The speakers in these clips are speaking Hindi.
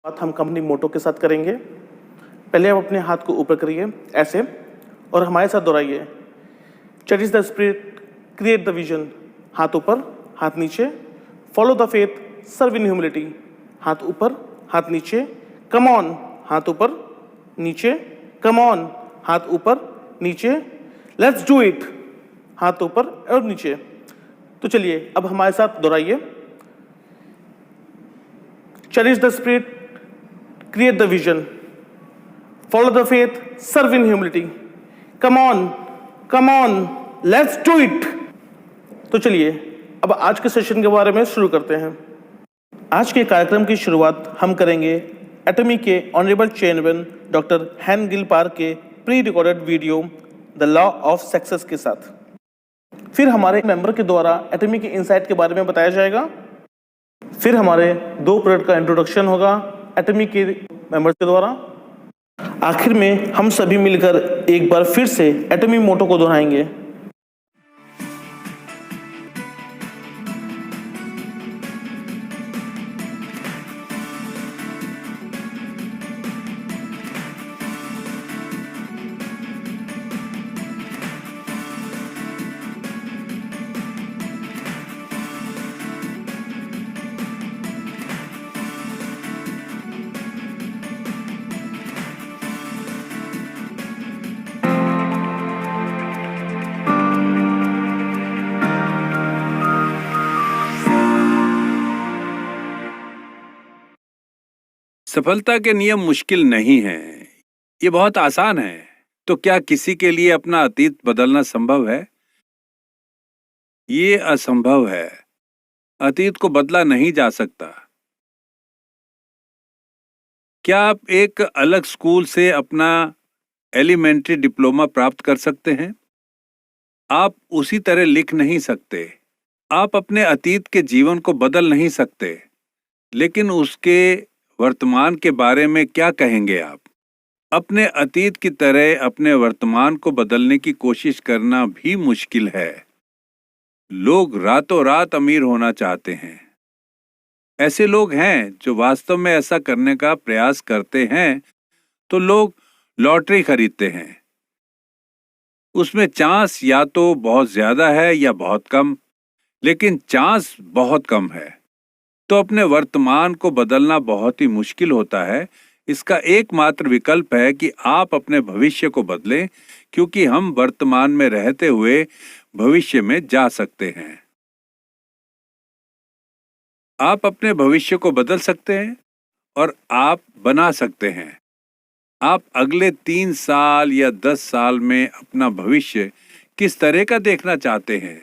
बात हम कंपनी मोटो के साथ करेंगे। पहले आप अपने हाथ को ऊपर करिए ऐसे और हमारे साथ दोहराइए। Cherish the spirit, create the vision. हाथ ऊपर, हाथ नीचे। Follow the faith, serve in humility. हाथ ऊपर, हाथ नीचे। कम ऑन, हाथ ऊपर नीचे। कम ऑन, हाथ ऊपर नीचे। लेट्स डू इट, हाथ ऊपर और नीचे। तो चलिए अब हमारे साथ दोहराइए। Cherish the spirit, create the vision, follow the faith, serve in humility. Come on, let's do it. तो चलिए अब आज के सेशन के बारे में शुरू करते हैं। आज के कार्यक्रम की शुरुआत हम करेंगे एटमी के ऑनरेबल चेयरमैन डॉक्टर हैन गिल पार्क के pre recorded video the law of success के साथ। फिर हमारे मेंबर के द्वारा एटमी के इनसाइट के बारे में बताया जाएगा। फिर हमारे 2 प्रोडक्ट का इंट्रोडक्शन होगा एटमी के मेंबर्स के द्वारा। आखिर में हम सभी मिलकर एक बार फिर से एटमी मोटो को दोहराएंगे। सफलता के नियम मुश्किल नहीं हैं, ये बहुत आसान है। तो क्या किसी के लिए अपना अतीत बदलना संभव है? ये असंभव है। अतीत को बदला नहीं जा सकता। क्या आप एक अलग स्कूल से अपना एलिमेंट्री डिप्लोमा प्राप्त कर सकते हैं? आप उसी तरह लिख नहीं सकते। आप अपने अतीत के जीवन को बदल नहीं सकते, लेकिन उसके वर्तमान के बारे में क्या कहेंगे आप? अपने अतीत की तरह अपने वर्तमान को बदलने की कोशिश करना भी मुश्किल है। लोग रातों रात अमीर होना चाहते हैं। ऐसे लोग हैं जो वास्तव में ऐसा करने का प्रयास करते हैं, तो लोग लॉटरी खरीदते हैं। उसमें चांस या तो बहुत ज्यादा है या बहुत कम, लेकिन चांस बहुत कम है। तो अपने वर्तमान को बदलना बहुत ही मुश्किल होता है। इसका एकमात्र विकल्प है कि आप अपने भविष्य को बदलें, क्योंकि हम वर्तमान में रहते हुए भविष्य में जा सकते हैं। आप अपने भविष्य को बदल सकते हैं और आप बना सकते हैं। आप अगले 3 साल या 10 साल में अपना भविष्य किस तरह का देखना चाहते हैं,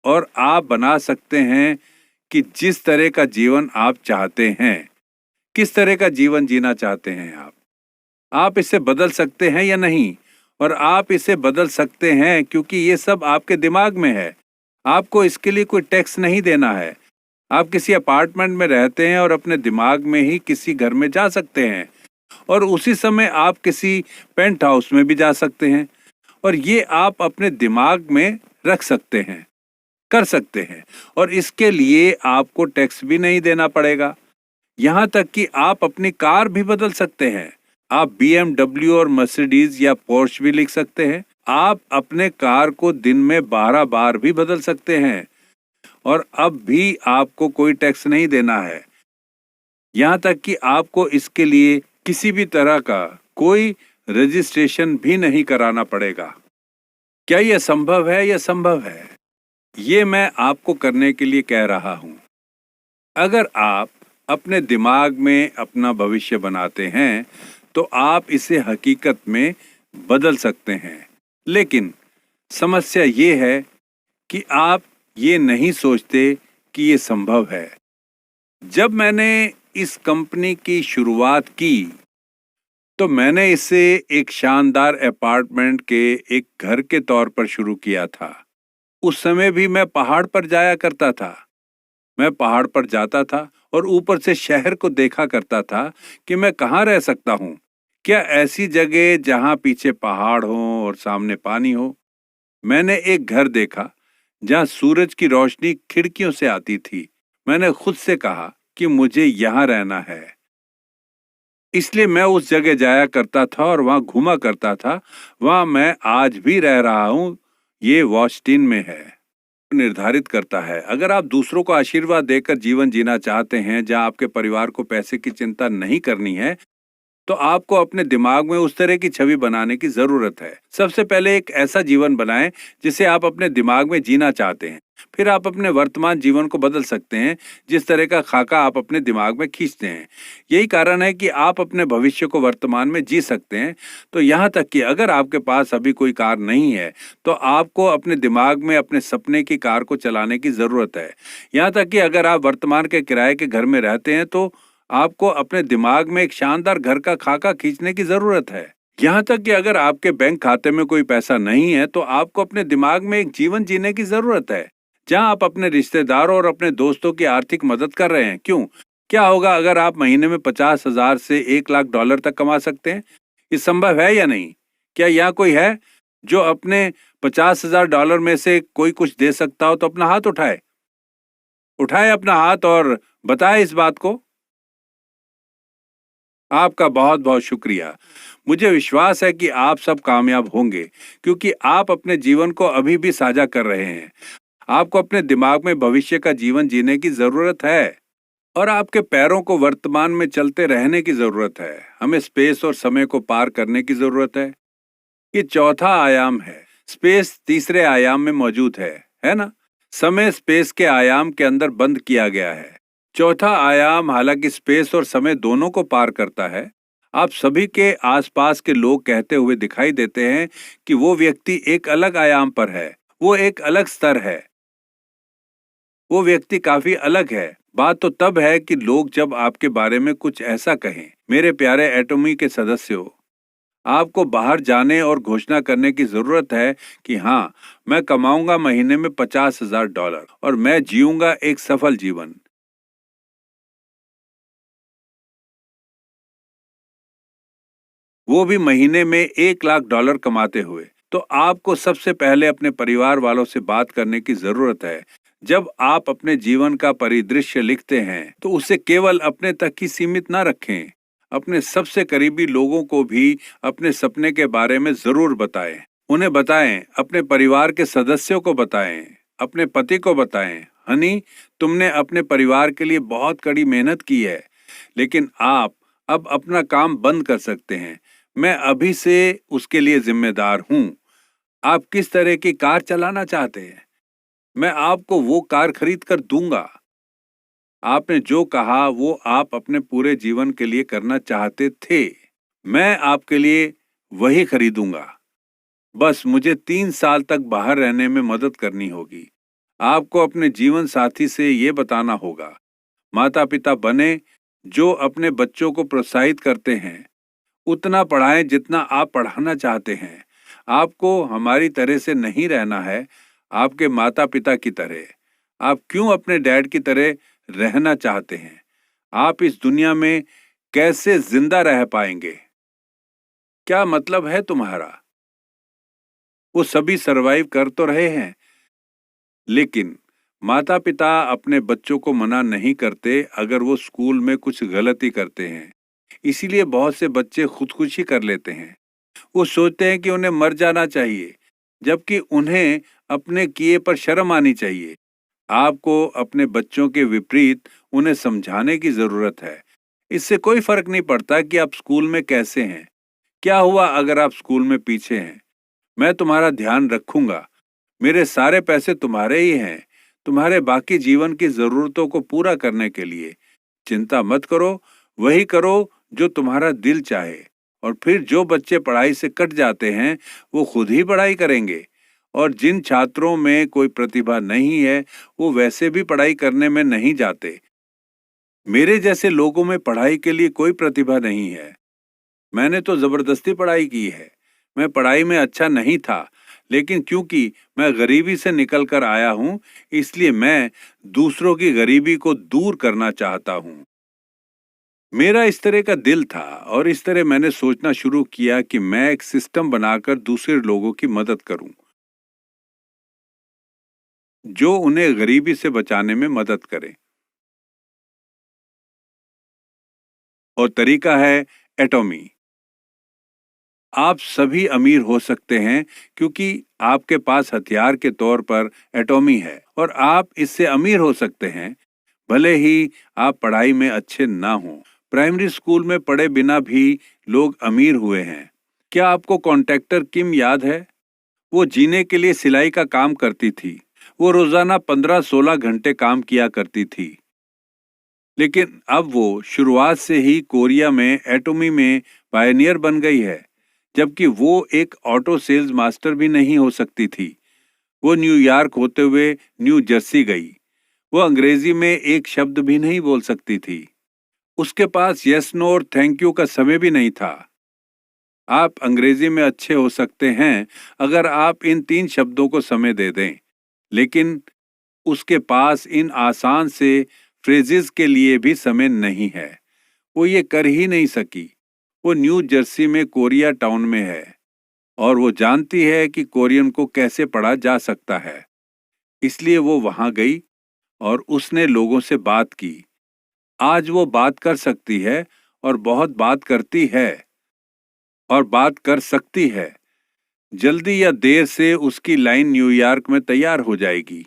और आप बना सकते हैं कि जिस तरह का जीवन आप चाहते हैं, किस तरह का जीवन जीना चाहते हैं आप इसे बदल सकते हैं या नहीं। और आप इसे बदल सकते हैं क्योंकि ये सब आपके दिमाग में है। आपको इसके लिए कोई टैक्स नहीं देना है। आप किसी अपार्टमेंट में रहते हैं और अपने दिमाग में ही किसी घर में जा सकते हैं, और उसी समय आप किसी पेंट हाउस में भी जा सकते हैं, और ये आप अपने दिमाग में रख सकते हैं, कर सकते हैं, और इसके लिए आपको टैक्स भी नहीं देना पड़ेगा। यहाँ तक कि आप अपनी कार भी बदल सकते हैं। आप BMW और मर्सिडीज या पोर्श भी लिख सकते हैं। आप अपने कार को दिन में 12 बार भी बदल सकते हैं, और अब भी आपको कोई टैक्स नहीं देना है। यहाँ तक कि आपको इसके लिए किसी भी तरह का कोई रजिस्ट्रेशन भी नहीं कराना पड़ेगा। क्या यह संभव है? यह संभव है। ये मैं आपको करने के लिए कह रहा हूं। अगर आप अपने दिमाग में अपना भविष्य बनाते हैं, तो आप इसे हकीकत में बदल सकते हैं। लेकिन समस्या ये है कि आप ये नहीं सोचते कि ये संभव है। जब मैंने इस कंपनी की शुरुआत की, तो मैंने इसे एक शानदार अपार्टमेंट के एक घर के तौर पर शुरू किया था। उस समय भी मैं पहाड़ पर जाया करता था। मैं पहाड़ पर जाता था और ऊपर से शहर को देखा करता था कि मैं कहाँ रह सकता हूँ। क्या ऐसी जगह जहाँ पीछे पहाड़ हो और सामने पानी हो। मैंने एक घर देखा जहाँ सूरज की रोशनी खिड़कियों से आती थी। मैंने खुद से कहा कि मुझे यहाँ रहना है। इसलिए मैं उस जगह जाया करता था और वहां घूमा करता था। वहां मैं आज भी रह रहा हूं। ये वॉस्टिन में है। निर्धारित करता है, अगर आप दूसरों को आशीर्वाद देकर जीवन जीना चाहते हैं जहां आपके परिवार को पैसे की चिंता नहीं करनी है, तो आपको अपने दिमाग में उस तरह की छवि बनाने की जरूरत है। सबसे पहले एक ऐसा जीवन बनाएं जिसे आप अपने दिमाग में जीना चाहते हैं। फिर आप अपने वर्तमान जीवन को बदल सकते हैं जिस तरह का खाका आप अपने दिमाग में खींचते हैं। यही कारण है कि आप अपने भविष्य को वर्तमान में जी सकते हैं। तो यहाँ तक कि अगर आपके पास अभी कोई कार नहीं है, तो आपको अपने दिमाग में अपने सपने की कार को चलाने की जरूरत है। यहाँ तक कि अगर आप वर्तमान के किराए के घर में रहते हैं, तो आपको अपने दिमाग में एक शानदार घर का खाका खींचने की जरूरत है। यहाँ तक कि अगर आपके बैंक खाते में कोई पैसा नहीं है, तो आपको अपने दिमाग में एक जीवन जीने की जरूरत है जहां आप अपने रिश्तेदारों और अपने दोस्तों की आर्थिक मदद कर रहे हैं। क्यों? क्या होगा अगर आप महीने में 50,000 से 1 लाख डॉलर तक कमा सकते हैं? ये संभव है या नहीं? क्या यहाँ कोई है जो अपने 50,000 डॉलर में से कोई कुछ दे सकता हो? तो अपना हाथ उठाए। उठाए अपना हाथ और बताए इस बात को। आपका बहुत बहुत शुक्रिया। मुझे विश्वास है कि आप सब कामयाब होंगे, क्योंकि आप अपने जीवन को अभी भी साझा कर रहे हैं। आपको अपने दिमाग में भविष्य का जीवन जीने की जरूरत है और आपके पैरों को वर्तमान में चलते रहने की जरूरत है। हमें स्पेस और समय को पार करने की जरूरत है। ये चौथा आयाम है। स्पेस तीसरे आयाम में मौजूद है ना? समय स्पेस के आयाम के अंदर बंद किया गया है। चौथा आयाम हालांकि स्पेस और समय दोनों को पार करता है। आप सभी के आसपास के लोग कहते हुए दिखाई देते हैं कि वो व्यक्ति एक अलग आयाम पर है, वो एक अलग स्तर है, वो व्यक्ति काफी अलग है। बात तो तब है कि लोग जब आपके बारे में कुछ ऐसा कहें। मेरे प्यारे एटॉमी के सदस्यों, आपको बाहर जाने और घोषणा करने की जरूरत है कि हाँ, मैं कमाऊंगा महीने में 50,000 डॉलर और मैं जीऊंगा एक सफल जीवन। वो भी महीने में 1 लाख डॉलर कमाते हुए। तो आपको सबसे पहले अपने परिवार वालों से बात करने की जरूरत है। जब आप अपने जीवन का परिदृश्य लिखते हैं, तो उसे केवल अपने तक ही सीमित ना रखें। अपने सबसे करीबी लोगों को भी अपने सपने के बारे में जरूर बताएं। उन्हें बताएं, अपने परिवार के सदस्यों को बताएं, अपने पति को बताएं, हनी, तुमने अपने परिवार के लिए बहुत कड़ी मेहनत की है, लेकिन आप अब अपना काम बंद कर सकते हैं। मैं अभी से उसके लिए जिम्मेदार हूं। आप किस तरह की कार चलाना चाहते हैं? मैं आपको वो कार खरीद कर दूंगा। आपने जो कहा वो आप अपने पूरे जीवन के लिए करना चाहते थे। मैं आपके लिए वही खरीदूंगा। बस मुझे 3 साल तक बाहर रहने में मदद करनी होगी। आपको अपने जीवन साथी से ये बताना होगा। माता पिता बने जो अपने बच्चों को प्रोत्साहित करते हैं। उतना पढ़ाएं जितना आप पढ़ाना चाहते हैं। आपको हमारी तरह से नहीं रहना है, आपके माता पिता की तरह। आप क्यों अपने डैड की तरह रहना चाहते हैं? आप इस दुनिया में कैसे जिंदा रह पाएंगे? क्या मतलब है तुम्हारा? वो सभी सरवाइव कर तो रहे हैं, लेकिन माता पिता अपने बच्चों को मना नहीं करते अगर वो स्कूल में कुछ गलती करते हैं। इसीलिए बहुत से बच्चे खुदकुशी कर लेते हैं। वो सोचते हैं कि उन्हें मर जाना चाहिए, जबकि उन्हें अपने किए पर शर्म आनी चाहिए। आपको अपने बच्चों के विपरीत उन्हें समझाने की जरूरत है। इससे कोई फर्क नहीं पड़ता कि आप स्कूल में कैसे हैं। क्या हुआ अगर आप स्कूल में पीछे हैं? मैं तुम्हारा ध्यान रखूंगा। मेरे सारे पैसे तुम्हारे ही हैं, तुम्हारे बाकी जीवन की जरूरतों को पूरा करने के लिए। चिंता मत करो, वही करो जो तुम्हारा दिल चाहे। और फिर जो बच्चे पढ़ाई से कट जाते हैं, वो खुद ही पढ़ाई करेंगे। और जिन छात्रों में कोई प्रतिभा नहीं है, वो वैसे भी पढ़ाई करने में नहीं जाते। मेरे जैसे लोगों में पढ़ाई के लिए कोई प्रतिभा नहीं है। मैंने तो जबरदस्ती पढ़ाई की है। मैं पढ़ाई में अच्छा नहीं था, लेकिन क्योंकि मैं गरीबी से निकल कर आया हूं, इसलिए मैं दूसरों की गरीबी को दूर करना चाहता हूं। मेरा इस तरह का दिल था और इस तरह मैंने सोचना शुरू किया कि मैं एक सिस्टम बनाकर दूसरे लोगों की मदद करूं, जो उन्हें गरीबी से बचाने में मदद करे। और तरीका है एटॉमी। आप सभी अमीर हो सकते हैं क्योंकि आपके पास हथियार के तौर पर एटॉमी है, और आप इससे अमीर हो सकते हैं भले ही आप पढ़ाई में अच्छे ना हों। प्राइमरी स्कूल में पढ़े बिना भी लोग अमीर हुए हैं। क्या आपको कॉन्ट्रैक्टर किम याद है? वो जीने के लिए सिलाई का काम करती थी। वो रोजाना 15-16 घंटे काम किया करती थी, लेकिन अब वो शुरुआत से ही कोरिया में एटॉमी में पायनियर बन गई है, जबकि वो एक ऑटो सेल्स मास्टर भी नहीं हो सकती थी। वो न्यूयॉर्क होते हुए न्यू जर्सी गई। वो अंग्रेजी में एक शब्द भी नहीं बोल सकती थी। उसके पास यस नो और थैंक यू का समय भी नहीं था। आप अंग्रेजी में अच्छे हो सकते हैं अगर आप इन 3 शब्दों को समय दे दें, लेकिन उसके पास इन आसान से फ्रेजेस के लिए भी समय नहीं है। वो ये कर ही नहीं सकी। वो न्यू जर्सी में कोरिया टाउन में है और वो जानती है कि कोरियन को कैसे पढ़ा जा सकता है। इसलिए वो वहां गई और उसने लोगों से बात की। आज वो बात कर सकती है और बहुत बात करती है और बात कर सकती है। जल्दी या देर से उसकी लाइन न्यूयॉर्क में तैयार हो जाएगी।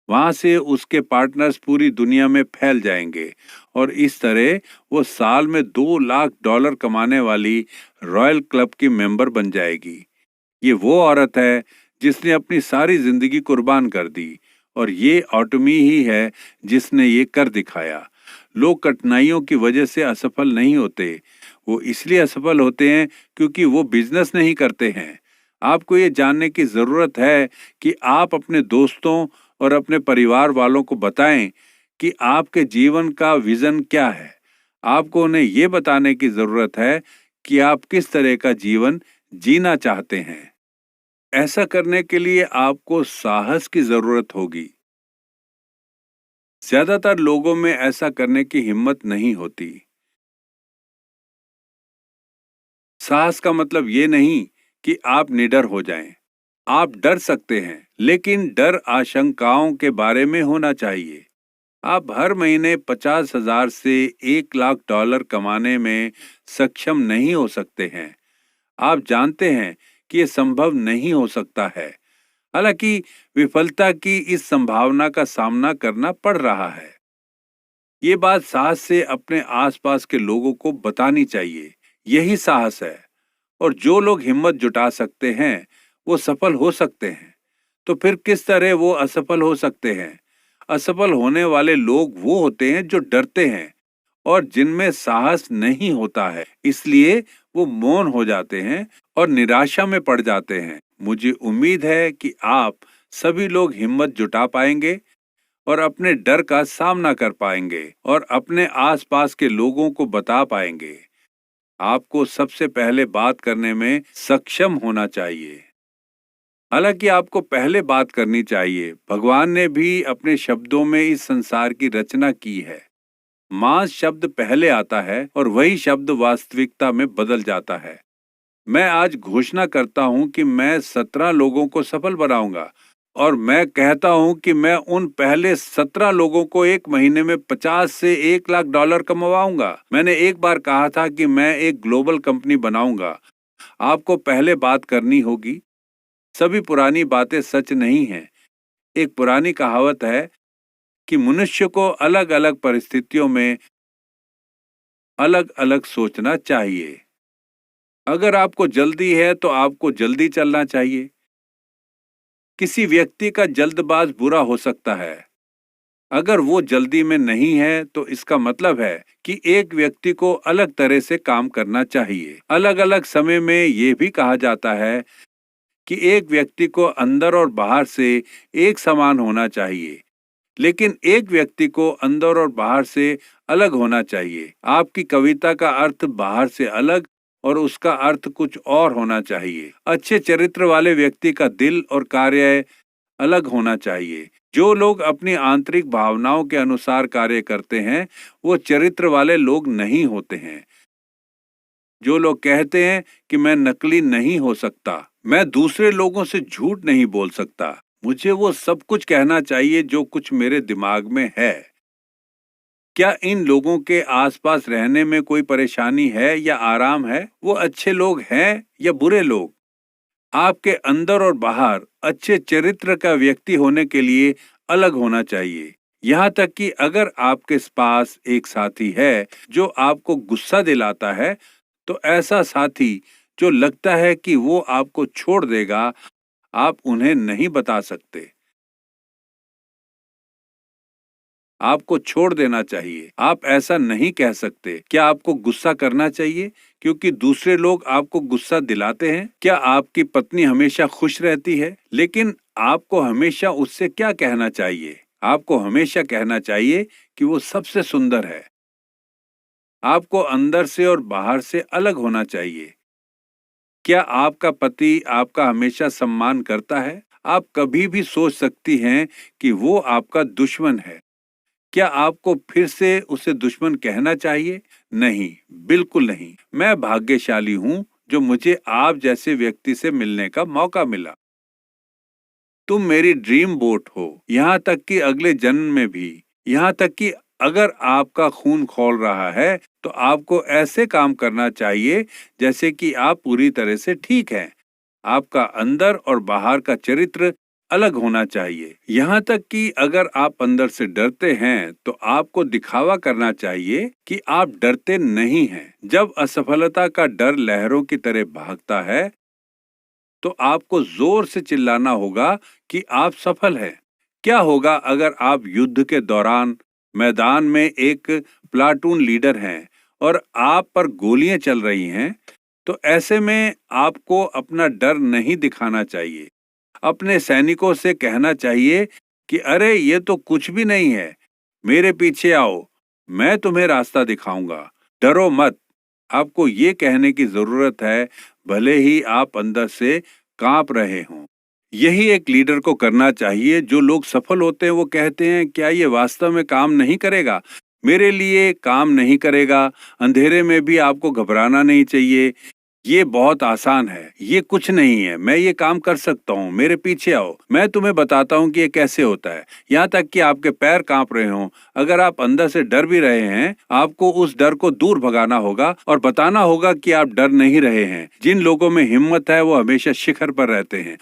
वहां से उसके पार्टनर्स पूरी दुनिया में फैल जाएंगे और इस तरह वो साल में $2 लाख कमाने वाली रॉयल क्लब की मेंबर बन जाएगी। ये वो औरत है जिसने अपनी सारी जिंदगी कुर्बान कर दी, और ये ऑटोमी ही है जिसने ये कर दिखाया। लोग कठिनाइयों की वजह से असफल नहीं होते, वो इसलिए असफल होते हैं क्योंकि वो बिजनेस नहीं करते हैं। आपको ये जानने की जरूरत है कि आप अपने दोस्तों और अपने परिवार वालों को बताएं कि आपके जीवन का विजन क्या है। आपको उन्हें ये बताने की जरूरत है कि आप किस तरह का जीवन जीना चाहते हैं। ऐसा करने के लिए आपको साहस की जरूरत होगी। ज्यादातर लोगों में ऐसा करने की हिम्मत नहीं होती। साहस का मतलब ये नहीं कि आप निडर हो जाएं। आप डर सकते हैं, लेकिन डर आशंकाओं के बारे में होना चाहिए। आप हर महीने 50,000 से $1 लाख कमाने में सक्षम नहीं हो सकते हैं। आप जानते हैं कि यह संभव नहीं हो सकता है। हालांकि विफलता की इस संभावना का सामना करना पड़ रहा है। ये बात साहस से अपने आसपास के लोगों को बतानी चाहिए। यही साहस है। और जो लोग हिम्मत जुटा सकते हैं वो सफल हो सकते हैं। तो फिर किस तरह वो असफल हो सकते हैं? असफल होने वाले लोग वो होते हैं जो डरते हैं और जिनमें साहस नहीं होता है, इसलिए वो मौन हो जाते हैं और निराशा में पड़ जाते हैं। मुझे उम्मीद है कि आप सभी लोग हिम्मत जुटा पाएंगे और अपने डर का सामना कर पाएंगे और अपने आसपास के लोगों को बता पाएंगे। आपको सबसे पहले बात करने में सक्षम होना चाहिए। हालांकि आपको पहले बात करनी चाहिए। भगवान ने भी अपने शब्दों में इस संसार की रचना की है। मांस शब्द पहले आता है और वही शब्द वास्तविकता में बदल जाता है। मैं आज घोषणा करता हूं कि मैं 17 लोगों को सफल बनाऊंगा, और मैं कहता हूं कि मैं उन पहले 17 लोगों को एक महीने में 50 से $1 लाख कमवाऊंगा। मैंने एक बार कहा था कि मैं एक ग्लोबल कंपनी बनाऊंगा। आपको पहले बात करनी होगी। सभी पुरानी बातें सच नहीं हैं। एक पुरानी कहावत है कि मनुष्य को अलग अलग परिस्थितियों में अलग अलग सोचना चाहिए। अगर आपको जल्दी है तो आपको जल्दी चलना चाहिए। किसी व्यक्ति का जल्दबाज बुरा हो सकता है। अगर वो जल्दी में नहीं है तो इसका मतलब है कि एक व्यक्ति को अलग तरह से काम करना चाहिए। अलग अलग समय में ये भी कहा जाता है कि एक व्यक्ति को अंदर और बाहर से एक समान होना चाहिए, लेकिन एक व्यक्ति को अंदर और बाहर से अलग होना चाहिए। आपकी कविता का अर्थ बाहर से अलग और उसका अर्थ कुछ और होना चाहिए। अच्छे चरित्र वाले व्यक्ति का दिल और कार्य अलग होना चाहिए। जो लोग अपनी आंतरिक भावनाओं के अनुसार कार्य करते हैं वो चरित्र वाले लोग नहीं होते हैं। जो लोग कहते हैं कि मैं नकली नहीं हो सकता, मैं दूसरे लोगों से झूठ नहीं बोल सकता, मुझे वो सब कुछ कहना चाहिए जो कुछ मेरे दिमाग में है, क्या इन लोगों के आसपास रहने में कोई परेशानी है या आराम है? वो अच्छे लोग हैं या बुरे लोग? आपके अंदर और बाहर अच्छे चरित्र का व्यक्ति होने के लिए अलग होना चाहिए। यहाँ तक कि अगर आपके पास एक साथी है जो आपको गुस्सा दिलाता है, तो ऐसा साथी जो लगता है कि वो आपको छोड़ देगा, आप उन्हें नहीं बता सकते। आपको छोड़ देना चाहिए। आप ऐसा नहीं कह सकते। क्या आपको गुस्सा करना चाहिए क्योंकि दूसरे लोग आपको गुस्सा दिलाते हैं? क्या आपकी पत्नी हमेशा खुश रहती है? लेकिन आपको हमेशा उससे क्या कहना चाहिए? आपको हमेशा कहना चाहिए कि वो सबसे सुंदर है। आपको अंदर से और बाहर से अलग होना चाहिए। क्या आपका पति आपका हमेशा सम्मान करता है? आप कभी भी सोच सकती हैं कि वो आपका दुश्मन है। क्या आपको फिर से उसे दुश्मन कहना चाहिए? नहीं, बिल्कुल नहीं। मैं भाग्यशाली हूं जो मुझे आप जैसे व्यक्ति से मिलने का मौका मिला। तुम मेरी ड्रीम बोट हो, यहाँ तक कि अगले जन्म में भी। यहाँ तक कि अगर आपका खून खौल रहा है तो आपको ऐसे काम करना चाहिए जैसे कि आप पूरी तरह से ठीक हैं। आपका अंदर और बाहर का चरित्र अलग होना चाहिए। यहाँ तक कि अगर आप अंदर से डरते हैं तो आपको दिखावा करना चाहिए कि आप डरते नहीं हैं। जब असफलता का डर लहरों की तरह भागता है तो आपको जोर से चिल्लाना होगा कि आप सफल हैं। क्या होगा अगर आप युद्ध के दौरान मैदान में एक प्लाटून लीडर हैं और आप पर गोलियां चल रही हैं? तो ऐसे में आपको अपना डर नहीं दिखाना चाहिए। अपने सैनिकों से कहना चाहिए कि अरे ये तो कुछ भी नहीं है, मेरे पीछे आओ, मैं तुम्हें रास्ता दिखाऊंगा, डरो मत। आपको ये कहने की जरूरत है, भले ही आप अंदर से कांप रहे हों। यही एक लीडर को करना चाहिए। जो लोग सफल होते हैं वो कहते हैं, क्या ये वास्तव में काम नहीं करेगा? मेरे लिए काम नहीं करेगा। अंधेरे में भी आपको घबराना नहीं चाहिए। ये बहुत आसान है, ये कुछ नहीं है, मैं ये काम कर सकता हूँ, मेरे पीछे आओ, मैं तुम्हें बताता हूँ कि ये कैसे होता है। यहाँ तक कि आपके पैर कांप रहे हों, अगर आप अंदर से डर भी रहे हैं, आपको उस डर को दूर भगाना होगा और बताना होगा कि आप डर नहीं रहे हैं। जिन लोगों में हिम्मत है वो हमेशा शिखर पर रहते हैं।